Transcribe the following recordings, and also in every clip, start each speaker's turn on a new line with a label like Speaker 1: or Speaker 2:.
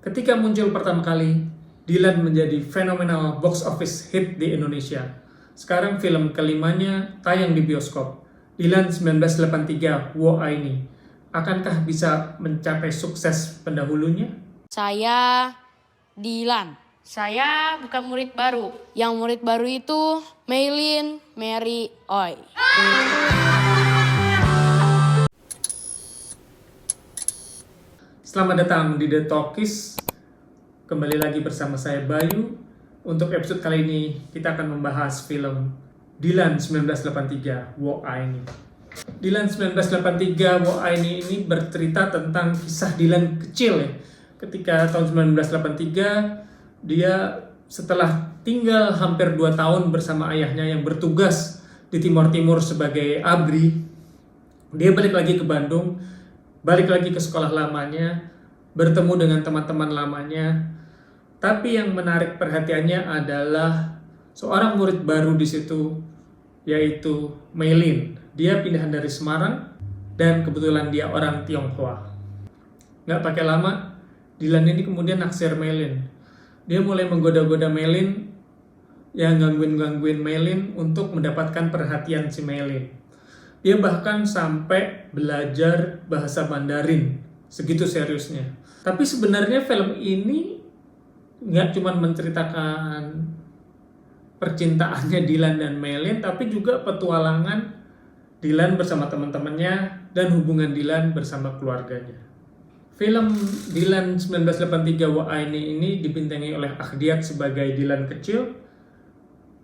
Speaker 1: Ketika muncul pertama kali, Dylan menjadi fenomenal box office hit di Indonesia. Sekarang film kelimanya tayang di bioskop. Dylan 1983, Wo Aini. Akankah bisa mencapai sukses pendahulunya?
Speaker 2: Saya Dilan. Saya bukan murid baru. Yang murid baru itu Maylin Mary Oi.
Speaker 1: Selamat datang di The Talkies. Kembali lagi bersama saya Bayu. Untuk episode kali ini kita akan membahas film Dylan 1983, Wo Aini. Dylan 1983, Wo Aini ini bercerita tentang kisah Dylan kecil ya. Ketika tahun 1983 dia setelah tinggal hampir 2 tahun bersama ayahnya yang bertugas di Timor Timur sebagai abri, dia balik lagi ke Bandung, balik lagi ke sekolah lamanya, bertemu dengan teman-teman lamanya. Tapi yang menarik perhatiannya adalah seorang murid baru di situ, yaitu Maylin. Dia pindahan dari Semarang dan kebetulan dia orang Tionghoa. Nggak pakai lama, Dylan ini kemudian naksir Maylin. Dia mulai menggoda-goda Maylin, yang gangguin Maylin untuk mendapatkan perhatian si Maylin. Dia bahkan sampai belajar bahasa Mandarin, segitu seriusnya. Tapi sebenarnya film ini nggak cuma menceritakan percintaannya Dylan dan Maylin, tapi juga petualangan Dylan bersama teman-temannya dan hubungan Dylan bersama keluarganya. Film Dylan 1983 Wo Aini ini dibintangi oleh Akdiat sebagai Dylan kecil,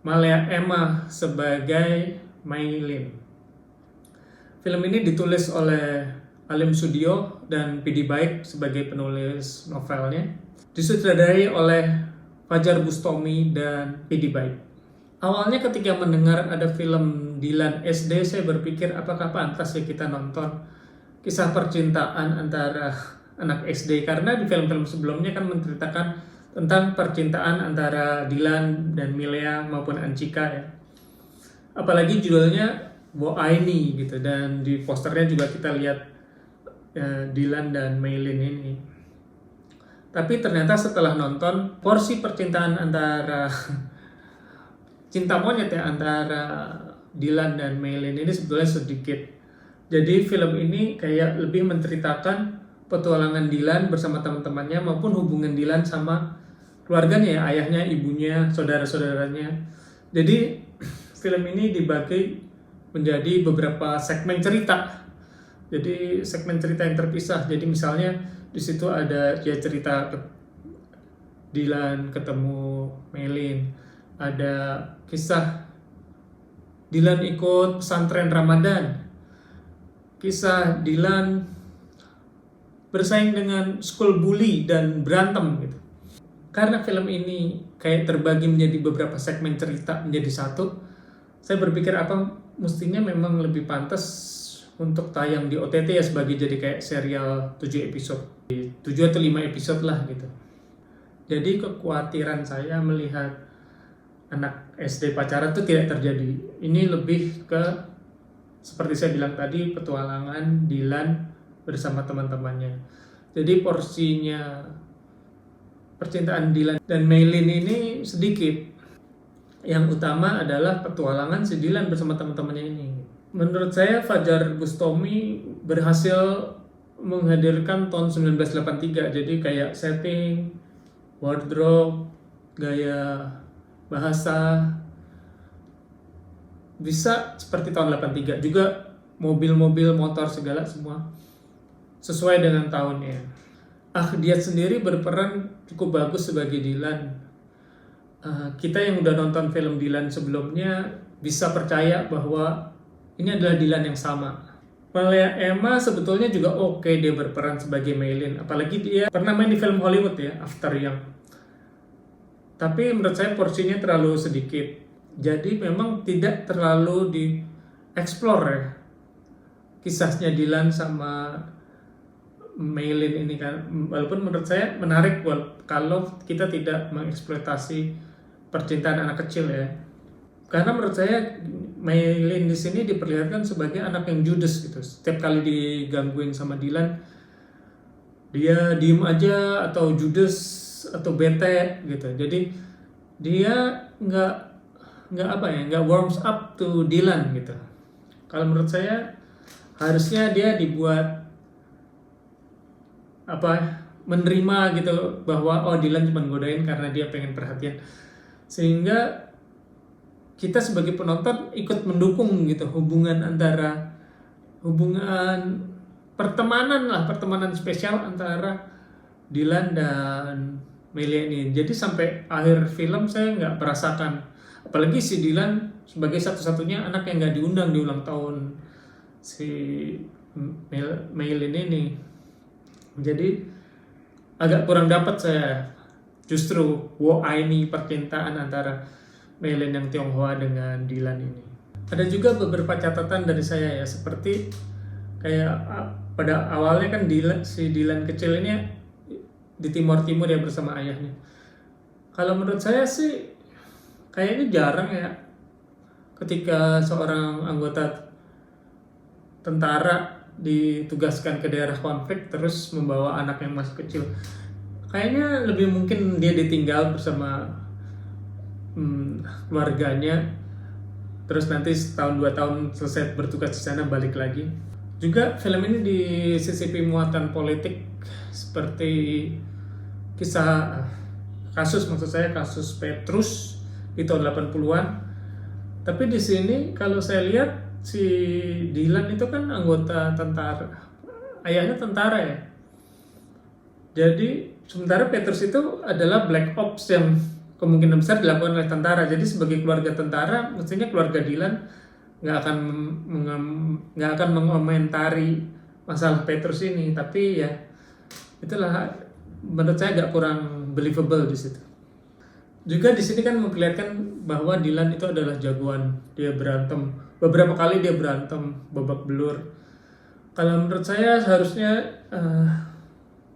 Speaker 1: Malaya Emma sebagai Maylin. Film ini ditulis oleh Alim Sudio dan Pidi Baik sebagai penulis novelnya. Disutradarai oleh Fajar Bustomi dan Pidi Baik. Awalnya ketika mendengar ada film Dylan SD, saya berpikir apakah pantas ya kita nonton kisah percintaan antara anak SD, karena di film-film sebelumnya kan menceritakan tentang percintaan antara Dylan dan Milea maupun Ancika ya. Apalagi judulnya Wo Aini gitu, dan di posternya juga kita lihat Dylan dan Maylin ini. Tapi ternyata setelah nonton, porsi percintaan antara cinta monyet ya antara Dylan dan Maylin ini sebetulnya sedikit. Jadi film ini kayak lebih menceritakan petualangan Dylan bersama teman-temannya maupun hubungan Dylan sama keluarganya ya, ayahnya, ibunya, saudara-saudaranya. Jadi film ini dibagi menjadi beberapa segmen cerita. Jadi segmen cerita yang terpisah. Jadi misalnya di situ ada ya cerita Dylan ketemu Maylin, ada kisah Dylan ikut pesantren Ramadan, kisah Dylan bersaing dengan school bully dan berantem gitu. Karena film ini kayak terbagi menjadi beberapa segmen cerita menjadi satu, saya berpikir apa mestinya memang lebih pantas untuk tayang di OTT ya, sebagai jadi kayak serial 7 episode. 7 atau 5 episode lah gitu. Jadi kekhawatiran saya melihat anak SD pacaran itu tidak terjadi. Ini lebih ke seperti saya bilang tadi, petualangan Dylan bersama teman-temannya. Jadi porsinya percintaan Dylan dan Maylin ini sedikit. Yang utama adalah petualangan si Dylan bersama teman-temannya ini. Menurut saya Fajar Bustomi berhasil menghadirkan tahun 1983. Jadi kayak setting, wardrobe, gaya bahasa bisa seperti tahun 83. Juga mobil-mobil, motor segala semua sesuai dengan tahunnya. Akdiat sendiri berperan cukup bagus sebagai Dylan. Kita yang udah nonton film Dylan sebelumnya bisa percaya bahwa ini adalah Dylan yang sama. Malaya Emma sebetulnya juga oke dia berperan sebagai Maylin. Apalagi dia pernah main di film Hollywood ya, After Yang. Tapi menurut saya porsinya terlalu sedikit. Jadi memang tidak terlalu di-explore ya kisahnya Dylan sama Maylin ini kan. Walaupun menurut saya menarik kalau kita tidak mengeksploitasi percintaan anak kecil ya. Karena menurut saya Maylin di sini diperlihatkan sebagai anak yang judes gitu. Setiap kali digangguin sama Dylan, dia diem aja atau judes atau bete gitu. Jadi dia nggak warms up to Dylan gitu. Kalau menurut saya harusnya dia dibuat menerima gitu, bahwa oh Dylan cuma godain karena dia pengen perhatian, sehingga kita sebagai penonton ikut mendukung gitu hubungan pertemanan spesial antara Dylan dan Melia ini. Jadi sampai akhir film saya nggak merasakan, apalagi si Dylan sebagai satu-satunya anak yang nggak diundang di ulang tahun si Meilin ini. Jadi agak kurang dapat saya justru ini percintaan antara Meilin yang Tionghoa dengan Dylan ini. Ada juga beberapa catatan dari saya ya, seperti kayak pada awalnya kan si Dylan kecil ini di Timur ya bersama ayahnya. Kalau menurut saya sih kayaknya jarang ya ketika seorang anggota tentara ditugaskan ke daerah konflik terus membawa anak yang masih kecil. Kayaknya lebih mungkin dia ditinggal bersama keluarganya, terus nanti setahun 2 tahun selesai bertugas di sana balik lagi. Juga film ini disisipi muatan politik seperti kisah kasus Petrus di tahun 80-an. Tapi di sini kalau saya lihat si Dylan itu kan anggota tentara, ayahnya tentara ya. Jadi sementara Petrus itu adalah black ops yang kemungkinan besar dilakukan oleh tentara. Jadi sebagai keluarga tentara, mestinya keluarga Dylan nggak akan mengomentari masalah Petrus ini. Tapi ya itulah, menurut saya agak kurang believable di situ. Juga di sini kan memperlihatkan bahwa Dylan itu adalah jagoan. Dia berantem beberapa kali, dia berantem babak belur. Kalau menurut saya seharusnya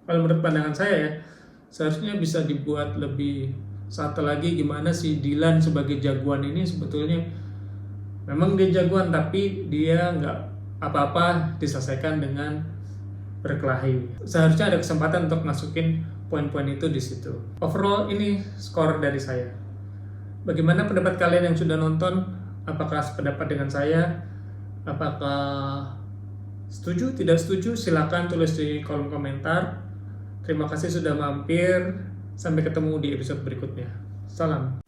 Speaker 1: kalau menurut pandangan saya ya, seharusnya bisa dibuat lebih satu lagi gimana si Dylan sebagai jagoan ini sebetulnya memang dia jagoan, tapi dia nggak apa-apa diselesaikan dengan berkelahi. Seharusnya ada kesempatan untuk masukin poin-poin itu di situ. Overall ini skor dari saya. Bagaimana pendapat kalian yang sudah nonton? Apakah sependapat dengan saya? Apakah setuju, tidak setuju? Silakan tulis di kolom komentar. Terima kasih sudah mampir. Sampai ketemu di episode berikutnya. Salam.